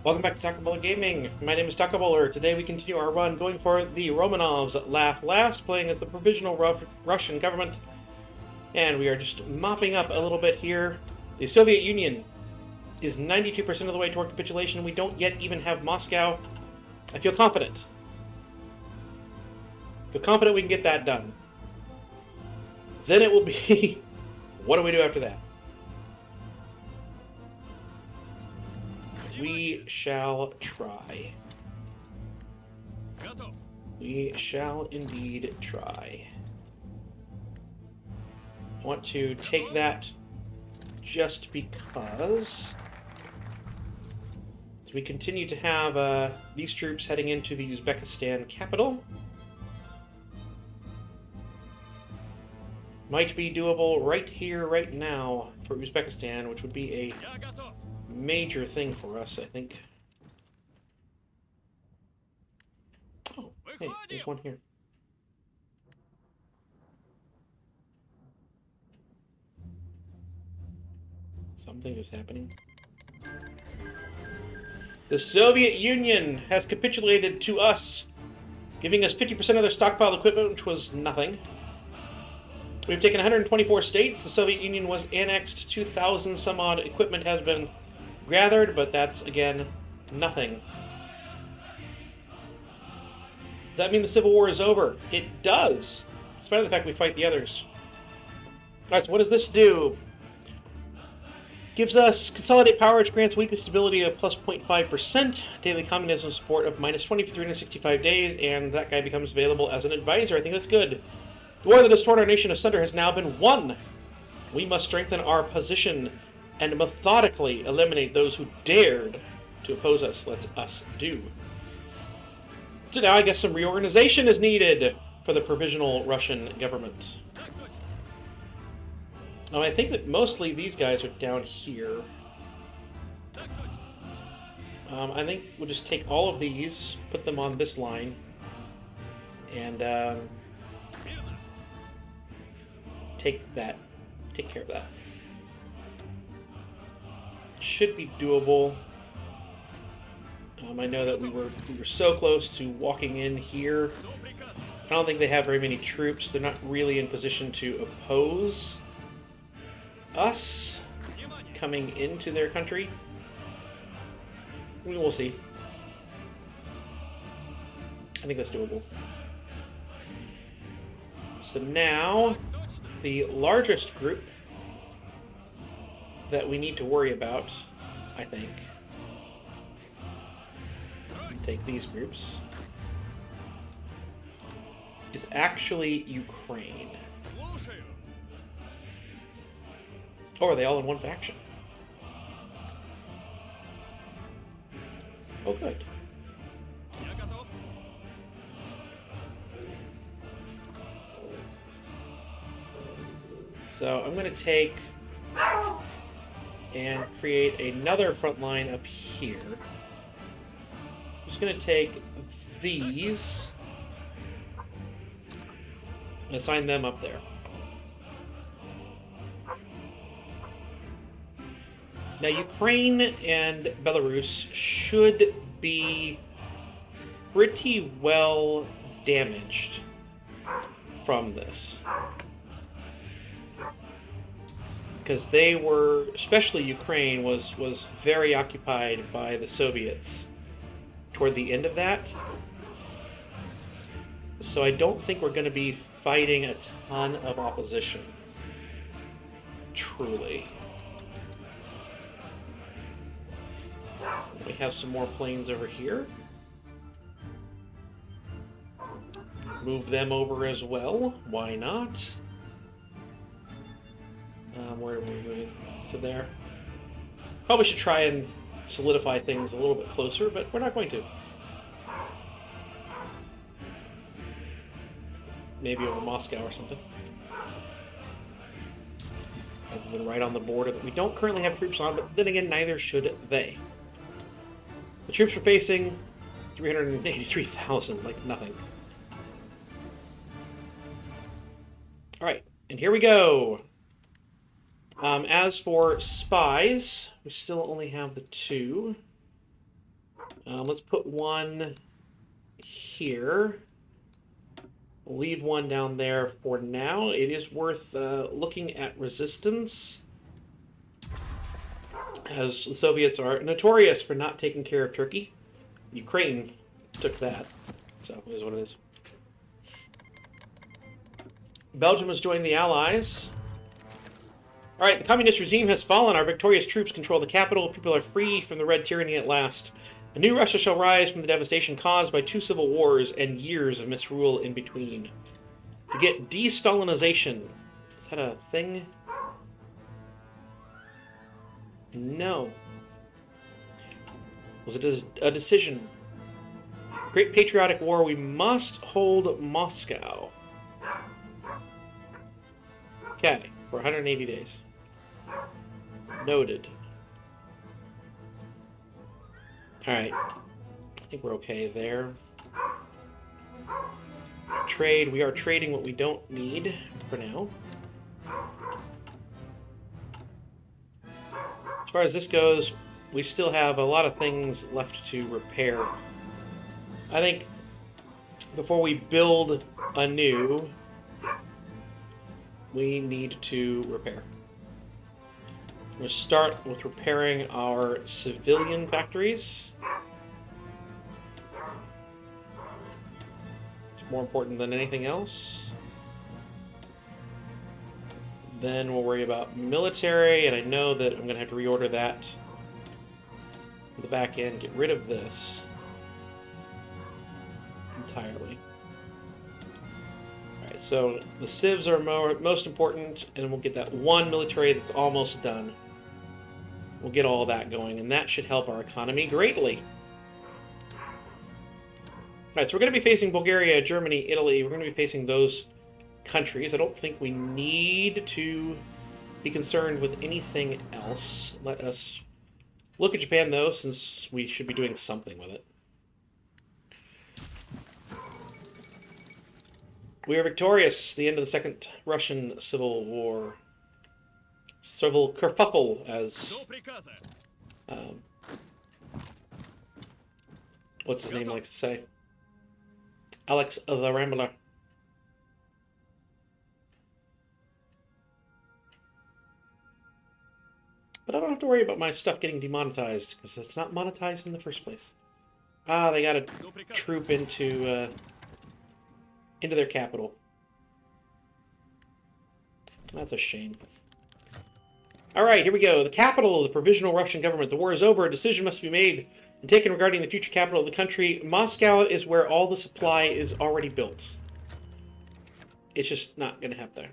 Welcome back to Taco Bowler Gaming. My name is Taco Bowler. Today we continue our run going for the Romanovs Laugh Last, playing as the provisional Russian government. And we are just mopping up a little bit here. The Soviet Union is 92% of the way toward capitulation. We don't yet even have Moscow. I feel confident. We can get that done. Then it will be, what do we do after that? We shall try. We shall indeed try. I want to take that just because as we continue to have these troops heading into the Uzbekistan capital. Might be doable right here, right now for Uzbekistan, which would be a major thing for us, I think. Oh, hey, there's one here. Something is happening. The Soviet Union has capitulated to us, giving us 50% of their stockpiled equipment, which was nothing. We've taken 124 states. The Soviet Union was annexed. 2,000 some odd equipment has been gathered, but that's, again, nothing. Does that mean the Civil War is over? It does, despite the fact we fight the others. Alright, so what does this do? Gives us consolidate power, which grants weekly stability of plus 0.5%, daily communism support of minus 20 for 365 days, and that guy becomes available as an advisor. I think that's good. The war that has torn our nation asunder has now been won. We must strengthen our position and methodically eliminate those who dared to oppose us. Let us do. So now I guess some reorganization is needed for the provisional Russian government. I think that mostly these guys are down here. I think we'll just take all of these, put them on this line, and take care of that. Should be doable. I know that we were so close to walking in here. I don't think they have very many troops. They're not really in position to oppose us coming into their country. We'll see. I think that's doable. So now, the largest group that we need to worry about, I think, take these groups, is actually Ukraine. Or are they all in one faction? Oh, good. So I'm going to take and create another front line up here. I'm just going to take these and assign them up there. Now, Ukraine and Belarus should be pretty well damaged from this. Because they were, especially Ukraine, was very occupied by the Soviets toward the end of that. So I don't think we're going to be fighting a ton of opposition. Truly. We have some more planes over here. Move them over as well. Why not? Where are we moving? To there. Probably should try and solidify things a little bit closer, but we're not going to. Maybe over Moscow or something. Other than right on the border that we don't currently have troops on, but then again, neither should they. The troops are facing 383,000, like nothing. Alright, and here we go. As for spies, we still only have the 2. Let's put one here. We'll leave one down there for now. It is worth looking at resistance, as the Soviets are notorious for not taking care of Turkey. Ukraine took that, so it is what it is. Belgium has joined the Allies. All right, the communist regime has fallen. Our victorious troops control the capital. People are free from the Red Tyranny at last. A new Russia shall rise from the devastation caused by 2 civil wars and years of misrule in between. You get de-Stalinization. Is that a thing? No. Was it a decision? Great Patriotic War. We must hold Moscow. Okay, for 180 days. Noted. Alright. I think we're okay there. Trade. We are trading what we don't need for now. As far as this goes, we still have a lot of things left to repair. I think before we build anew, we need to repair. We'll start with repairing our civilian factories. It's more important than anything else. Then we'll worry about military, and I know that I'm going to have to reorder that at the back end. Get rid of this entirely. Alright, so the civs are most important, and we'll get that one military that's almost done. We'll get all that going, and that should help our economy greatly. Alright, so we're going to be facing Bulgaria, Germany, Italy. We're going to be facing those countries. I don't think we need to be concerned with anything else. Let us look at Japan, though, since we should be doing something with it. We are victorious. The end of the Second Russian Civil War. Civil Kerfuffle, as what's his name likes to say? Alex the Rambler. But I don't have to worry about my stuff getting demonetized, because it's not monetized in the first place. Ah, they got a troop into their capital. That's a shame. Alright, here we go. The capital of the Provisional Russian Government. The war is over. A decision must be made and taken regarding the future capital of the country. Moscow is where all the supply is already built. It's just not going to happen there.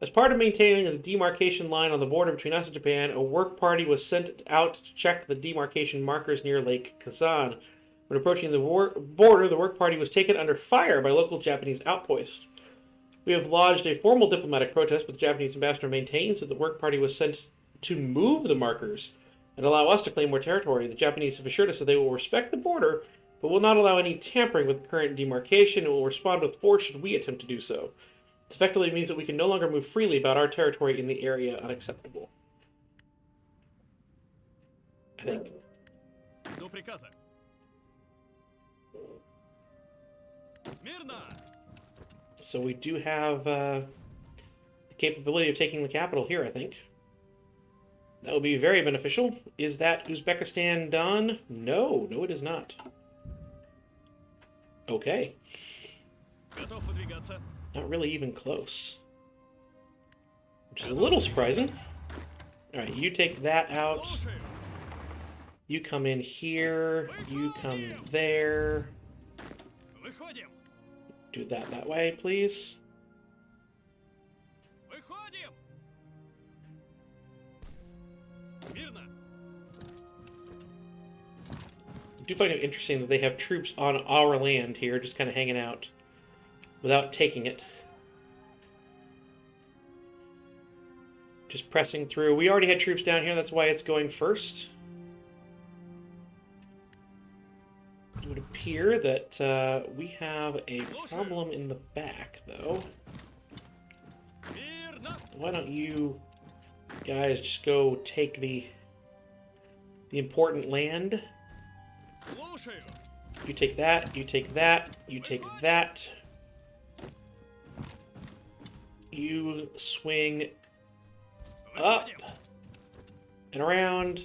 As part of maintaining the demarcation line on the border between us and Japan, a work party was sent out to check the demarcation markers near Lake Kazan. When approaching the border, the work party was taken under fire by local Japanese outposts. We have lodged a formal diplomatic protest, but the Japanese ambassador maintains that the work party was sent to move the markers and allow us to claim more territory. The Japanese have assured us that they will respect the border, but will not allow any tampering with the current demarcation and will respond with force should we attempt to do so. This effectively means that we can no longer move freely about our territory in the area unacceptable. I think. So we do have the capability of taking the capital here, I think. That would be very beneficial. Is that Uzbekistan done? No, no it is not. Okay. Not really even close. Which is a little surprising. Alright, you take that out. You come in here. You come there. Do that way, please. I do find it interesting that they have troops on our land here, just kind of hanging out, without taking it. Just pressing through. We already had troops down here, that's why it's going first. It would appear that we have a problem in the back, though. Why don't you guys just go take the important land? You take that, you take that, you take that. You swing up and around.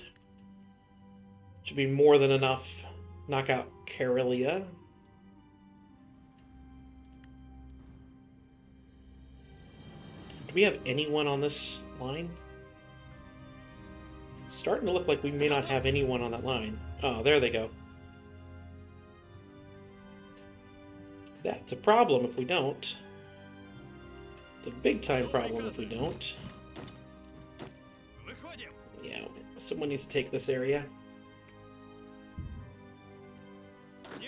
Should be more than enough. Knock out Karelia. Do we have anyone on this line? It's starting to look like we may not have anyone on that line. Oh, there they go. That's a problem if we don't. It's a big-time problem if we don't. Yeah, someone needs to take this area.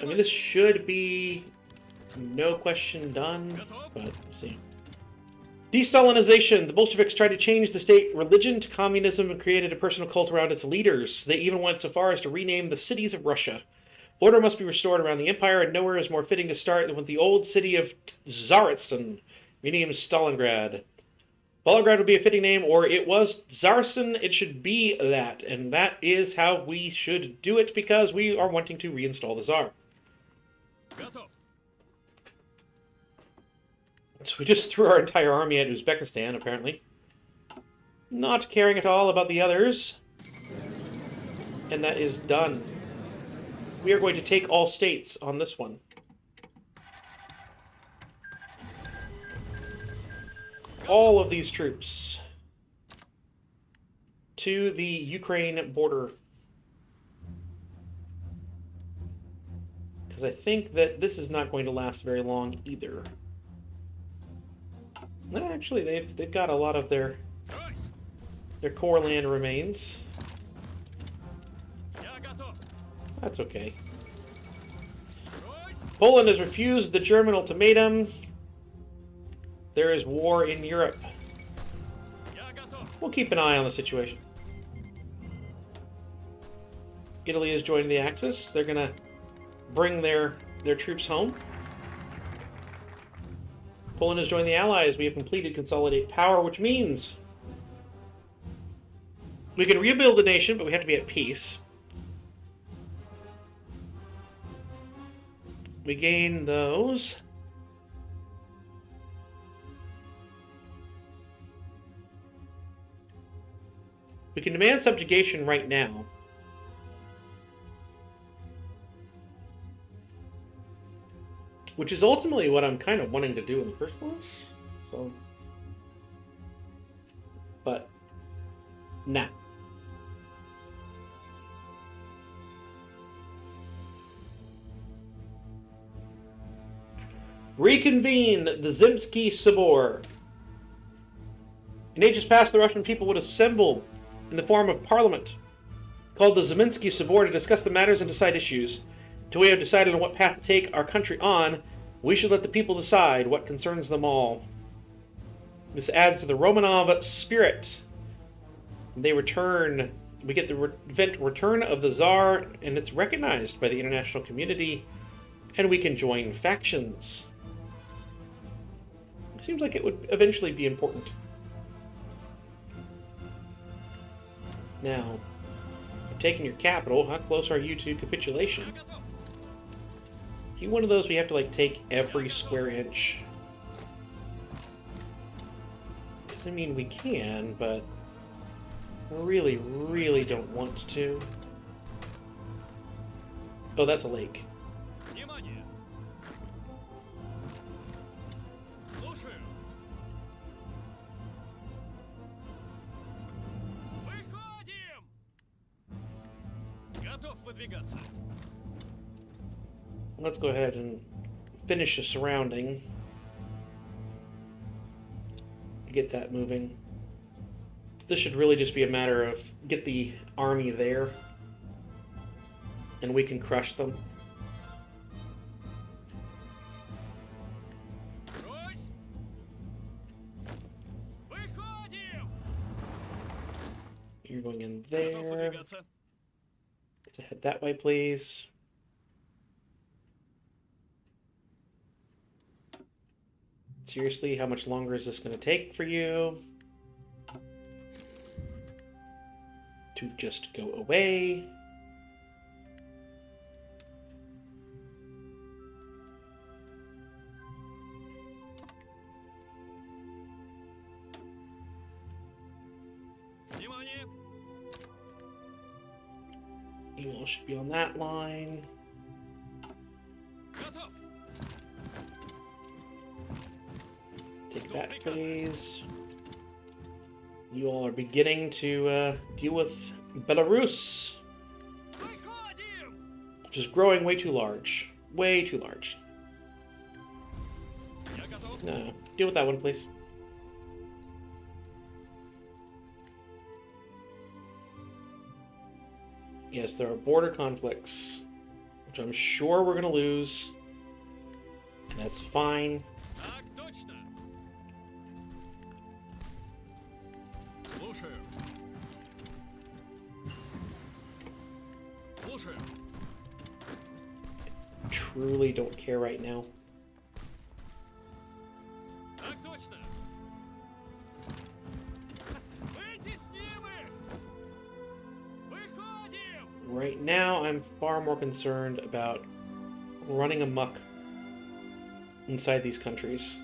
I mean, this should be no question done, but we'll see. De-Stalinization. The Bolsheviks tried to change the state religion to communism and created a personal cult around its leaders. They even went so far as to rename the cities of Russia. Order must be restored around the empire, and nowhere is more fitting to start than with the old city of Tsaristan, renamed Stalingrad. Volgograd would be a fitting name, or it was Tsaristan, it should be that. And that is how we should do it, because we are wanting to reinstall the Tsar. So we just threw our entire army at Uzbekistan, apparently. Not caring at all about the others. And that is done. We are going to take all states on this one. All of these troops to the Ukraine border. Because I think that this is not going to last very long either. Actually, they've got a lot of their core land remains. That's okay. Poland has refused the German ultimatum. There is war in Europe. We'll keep an eye on the situation. Italy has joined the Axis. They're going to bring their troops home. Poland has joined the Allies. We have completed Consolidate Power, which means we can rebuild the nation, but we have to be at peace. We gain those. We can demand subjugation right now. Which is ultimately what I'm kind of wanting to do in the first place. So, but, nah. Reconvene the Zemsky Sobor. In ages past, the Russian people would assemble in the form of parliament, called the Zemensky Sobor, to discuss the matters and decide issues. Till we have decided on what path to take our country on, we should let the people decide what concerns them all. This adds to the Romanov spirit. They return. We get the event Return of the Tsar, and it's recognized by the international community, and we can join factions. Seems like it would eventually be important. Now, taking your capital, how close are you to capitulation? You one of those we have to like take every square inch. Because I mean we can, but really, really don't want to. Oh, that's a lake. Let's go ahead and finish the surrounding. Get that moving. This should really just be a matter of get the army there, and we can crush them. You're going in there. To head that way, please. Seriously, how much longer is this going to take for you to just go away? You all should be on that line. Take that, please. You all are beginning to deal with Belarus, which is growing way too large. Way too large. No, deal with that one, please. Yes, there are border conflicts, which I'm sure we're going to lose, and that's fine. I truly don't care right now. Right now, I'm far more concerned about running amok inside these countries.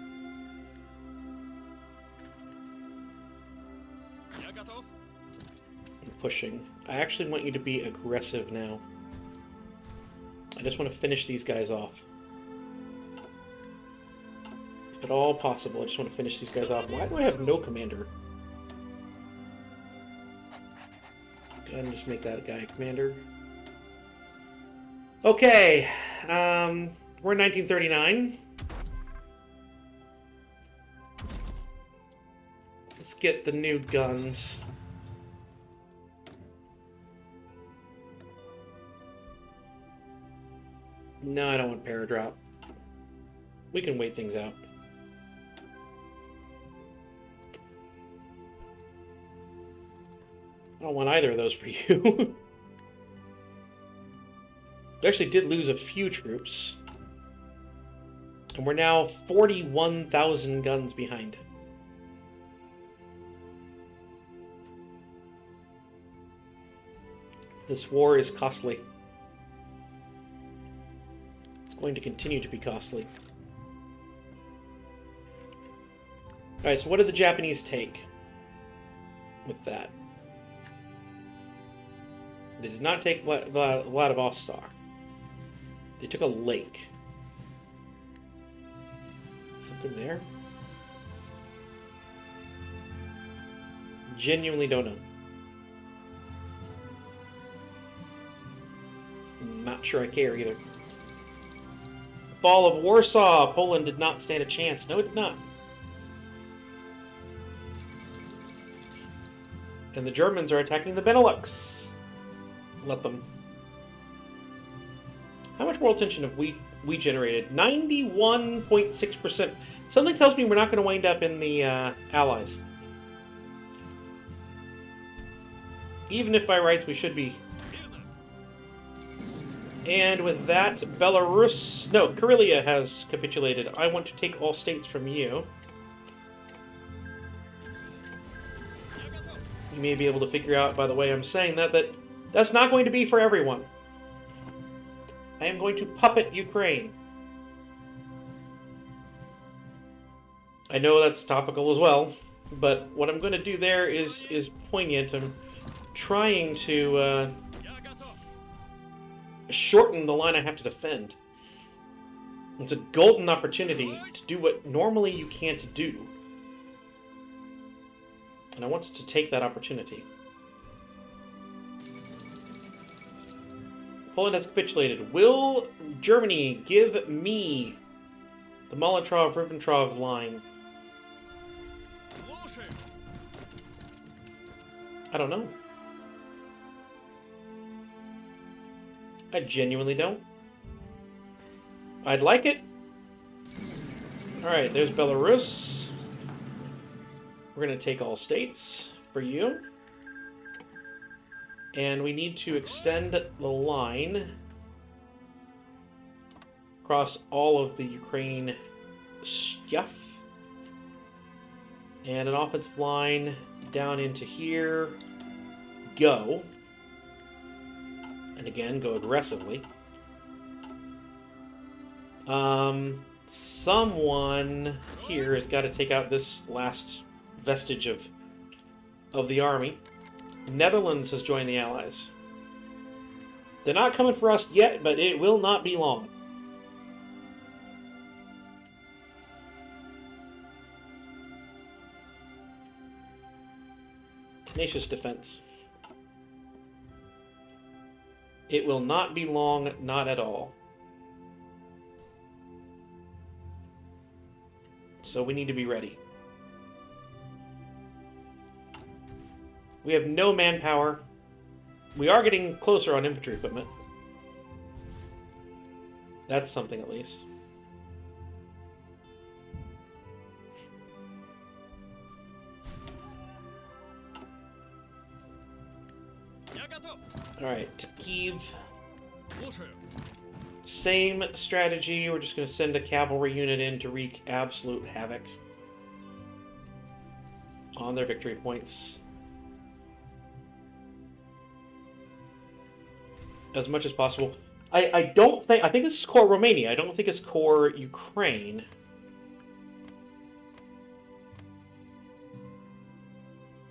And pushing. I actually want you to be aggressive now. I just want to finish these guys off. If at all possible, I just want to finish these guys off. Why do I have no commander? Go ahead and just make that a guy a commander. Okay, we're in 1939. Let's get the new guns. No, I don't want paradrop. We can wait things out. I don't want either of those for you. We actually did lose a few troops. And we're now 41,000 guns behind. This war is costly. It's going to continue to be costly. Alright, so what did the Japanese take with that? They did not take Vladivostok. They took a lake. Something there? Genuinely don't know. Not sure I care either. Fall of Warsaw. Poland did not stand a chance. No, it did not. And the Germans are attacking the Benelux. Let them. How much world tension have we generated? 91.6%. Something tells me we're not going to wind up in the Allies. Even if by rights we should be. And with that, Belarus... No, Karelia has capitulated. I want to take all states from you. You may be able to figure out, by the way I'm saying that that's not going to be for everyone. I am going to puppet Ukraine. I know that's topical as well, but what I'm going to do there is poignant. I'm trying to shorten the line I have to defend. It's a golden opportunity to do what normally you can't do. And I wanted to take that opportunity. Poland has capitulated. Will Germany give me the Molotov-Ribbentrop line? I don't know. I genuinely don't. I'd like it. Alright, there's Belarus. We're going to take all states for you. And we need to extend the line across all of the Ukraine stuff. And an offensive line down into here. Go. And again, go aggressively. Someone here has got to take out this last vestige of the army. Netherlands has joined the Allies. They're not coming for us yet, but it will not be long. Tenacious defense. It will not be long, not at all. So we need to be ready. We have no manpower. We are getting closer on infantry equipment. That's something at least. Alright, to Kyiv. Same strategy. We're just going to send a cavalry unit in to wreak absolute havoc on their victory points. As much as possible. I think this is core Romania. I don't think it's core Ukraine.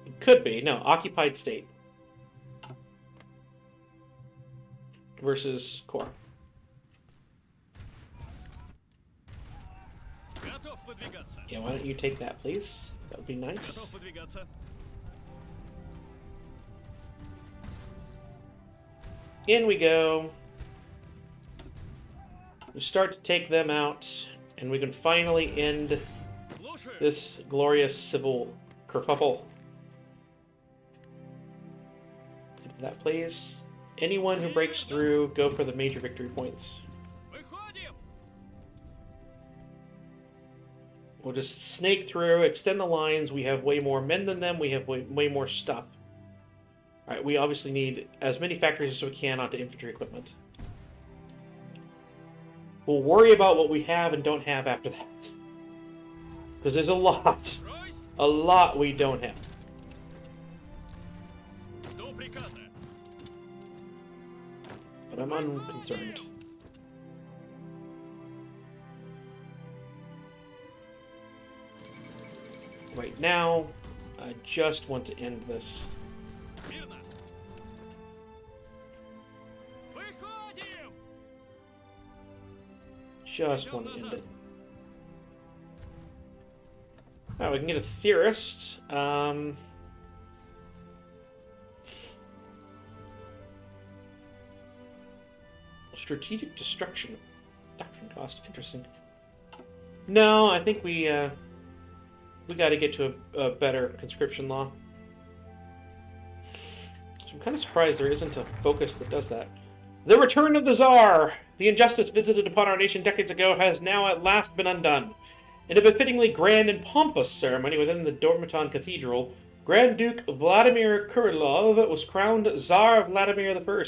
It could be. No, occupied state. Versus core. Yeah, why don't you take that, please? That would be nice. In we go. We start to take them out, and we can finally end this glorious civil kerfuffle. Get that, please. Anyone who breaks through, go for the major victory points. We'll just snake through, extend the lines. We have way more men than them. We have way more stuff. Alright, we obviously need as many factories as we can onto infantry equipment. We'll worry about what we have and don't have after that. Because there's a lot. A lot we don't have. But I'm unconcerned. Right now, I just want to end this. Just want to end it. Alright, we can get a theorist. Strategic destruction. Doctrine cost. Interesting. No, I think we got to get to a better conscription law. So I'm kind of surprised there isn't a focus that does that. The return of the Tsar! The injustice visited upon our nation decades ago has now at last been undone. In a befittingly grand and pompous ceremony within the Dormiton Cathedral, Grand Duke Vladimir Kurilov was crowned Tsar of Vladimir I,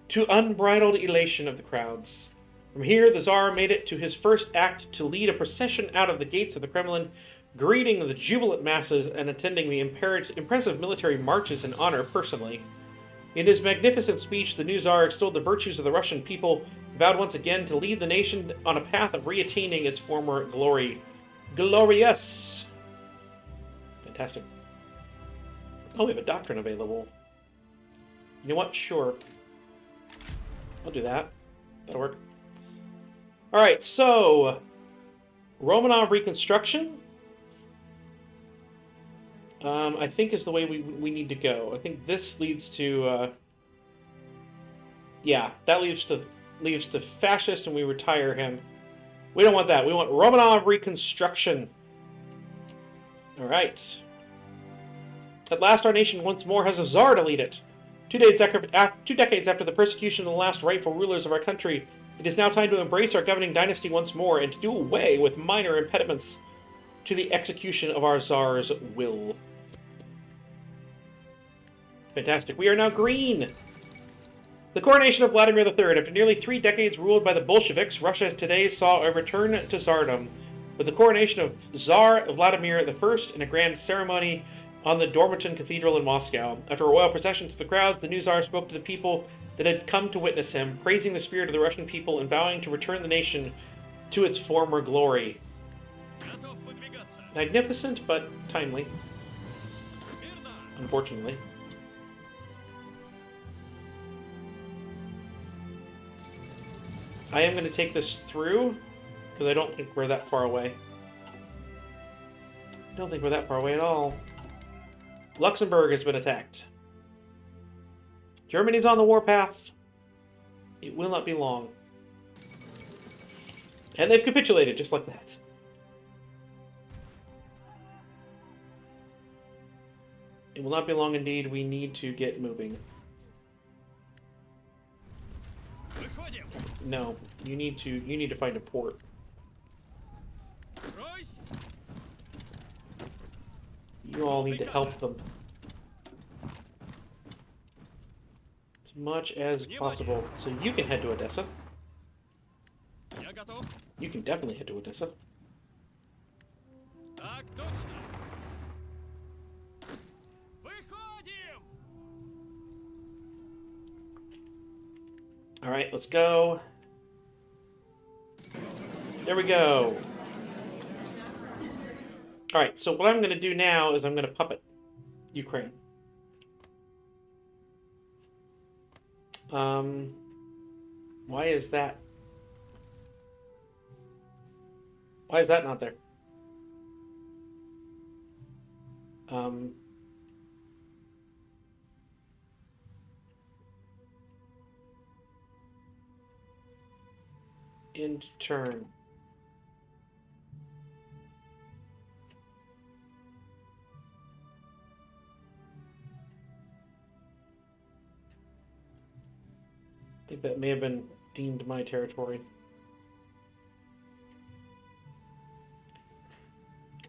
to unbridled elation of the crowds. From here, the Tsar made it to his first act to lead a procession out of the gates of the Kremlin, greeting the jubilant masses and attending the impressive military marches in honor personally. In his magnificent speech, the new Tsar extolled the virtues of the Russian people, vowed once again to lead the nation on a path of re-attaining its former glory. Glorious! Fantastic. Oh, we have a doctrine available. You know what? Sure. I'll do that. That'll work. Alright, so... Romanov reconstruction... I think is the way we need to go. I think this leads to, yeah, that leads to fascist, and we retire him. We don't want that. We want Romanov reconstruction. All right. At last, our nation once more has a Tsar to lead it. 2 decades after the persecution of the last rightful rulers of our country, it is now time to embrace our governing dynasty once more and to do away with minor impediments to the execution of our Tsar's will. Fantastic. We are now green! The coronation of Vladimir III. After nearly 3 decades ruled by the Bolsheviks, Russia today saw a return to Tsardom, with the coronation of Tsar Vladimir I in a grand ceremony on the Dormiton Cathedral in Moscow. After a royal procession to the crowds, the new Tsar spoke to the people that had come to witness him, praising the spirit of the Russian people and vowing to return the nation to its former glory. Magnificent, but timely. Unfortunately. I am going to take this through, because I don't think we're that far away. I don't think we're that far away at all. Luxembourg has been attacked. Germany's on the warpath. It will not be long. And they've capitulated, just like that. It will not be long indeed. We need to get moving. No, you need to find a port. You all need to help them as much as possible. So you can head to Odessa. You can definitely head to Odessa. All right, let's go. There we go. All right, so what I'm going to do now is I'm going to puppet Ukraine. Why is that? Why is that not there? End turn. I think that may have been deemed my territory.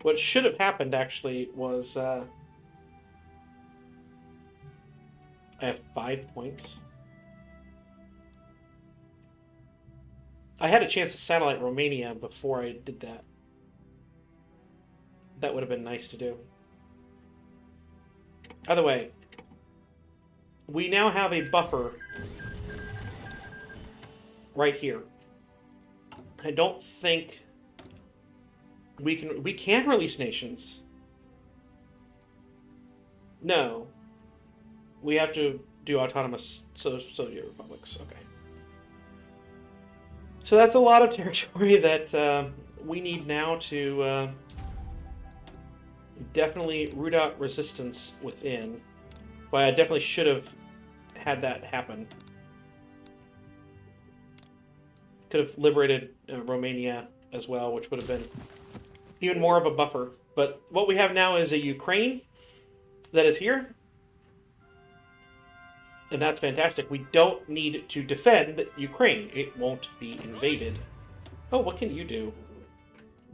What should have happened, actually, was... I have 5 points. I had a chance to satellite Romania before I did that. That would have been nice to do. Either way, we now have a buffer right here. I don't think we can release nations. No. We have to do autonomous Soviet republics. Okay. So that's a lot of territory that we need now to definitely root out resistance within. But I definitely should have had that happen. Could have liberated Romania as well, which would have been even more of a buffer. But what we have now is a Ukraine that is here. And that's fantastic. We don't need to defend Ukraine. It won't be invaded. Oh, what can you do?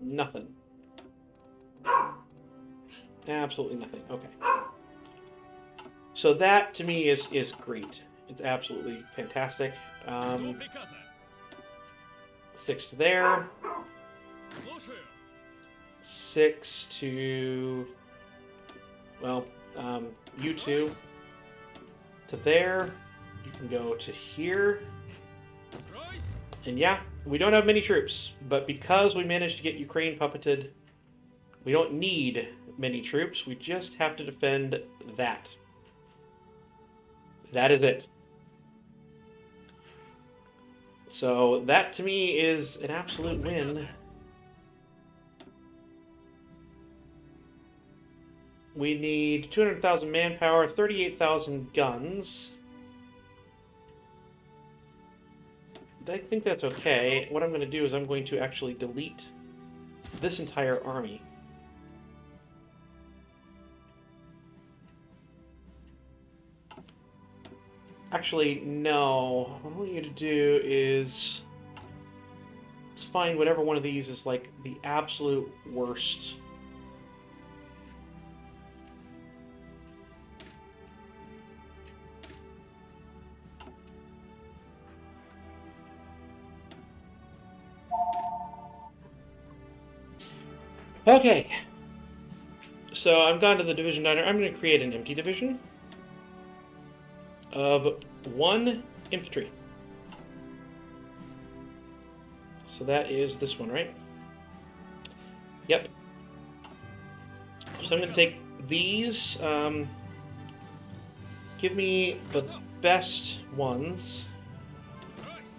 Nothing. Absolutely nothing. Okay. So that, to me, is great. It's absolutely fantastic. 6 to there. 6 to... Well, you two. To there. You can go to here. And yeah, we don't have many troops, but because we managed to get Ukraine puppeted, we don't need many troops. We just have to defend that. That is it. So that, to me, is an absolute win. We need 200,000 manpower, 38,000 guns. I think that's okay. What I'm going to do is I'm going to actually delete this entire army. Actually, no. What I want you to do is... let's find whatever one of these is like the absolute worst. Okay, so I've gone to the division diner. I'm going to create an empty division of 1 infantry. So that is this one, right? Yep. So I'm going to take these. Give me the best ones.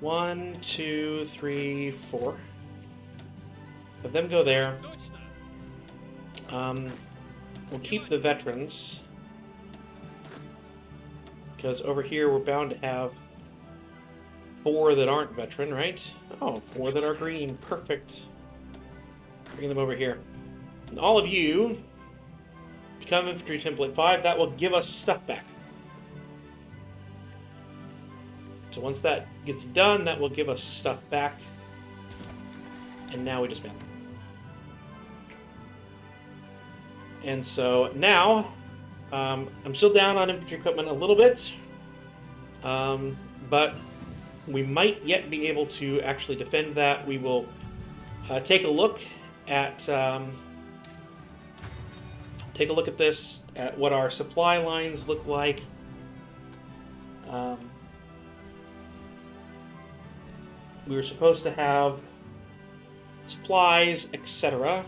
1, 2, 3, 4. Have them go there. We'll keep the veterans. Because over here we're bound to have 4 that aren't veteran, right? Oh, 4 that are green. Perfect. Bring them over here. And all of you become infantry template 5. That will give us stuff back. So once that gets done, that will give us stuff back. And now we disband. And so now, I'm still down on infantry equipment a little bit. But we might yet be able to actually defend that. We will take a look at this, at what our supply lines look like. We were supposed to have supplies, etc.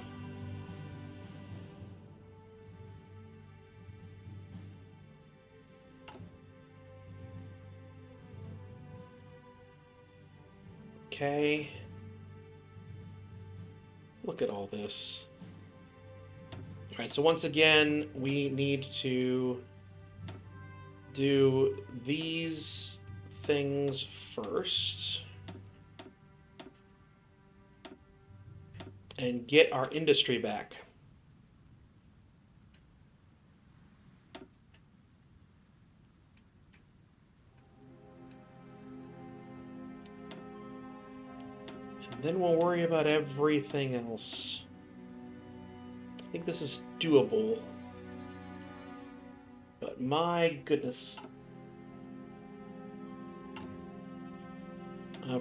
Okay. Look at all this. All right, so once again, we need to do these things first. And get our industry back. And then we'll worry about everything else. I think this is doable. But my goodness.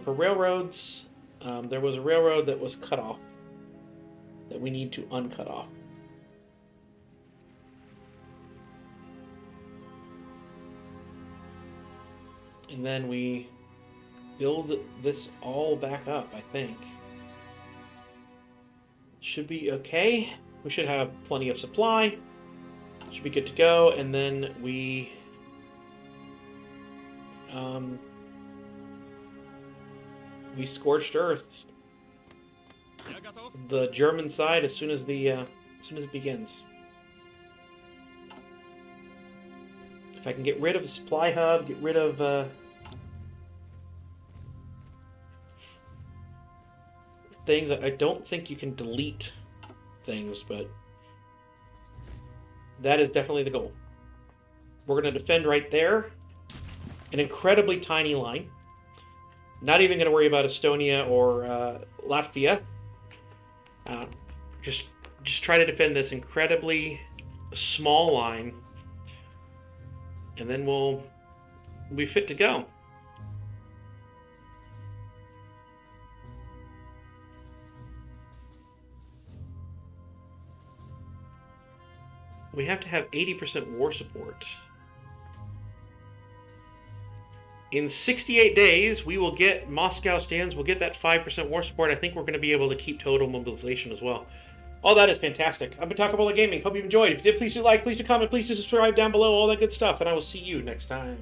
For railroads, there was a railroad that was cut off that we need to uncut off. And then we build this all back up, I think. Should be okay. We should have plenty of supply. Should be good to go. And then we scorched earth the German side as soon as it begins. If I can get rid of the supply hub, get rid of things. I don't think you can delete things, but that is definitely the goal. We're going to defend right there. An incredibly tiny line. Not even going to worry about Estonia or Latvia. Just try to defend this incredibly small line, and then we'll be fit to go. We have to have 80% war support. In 68 days, we will get Moscow stands. We'll get that 5% war support. I think we're going to be able to keep total mobilization as well. All that is fantastic. I've been talking about gaming. Hope you enjoyed. If you did, please do like, please do comment, please do subscribe down below, all that good stuff. And I will see you next time.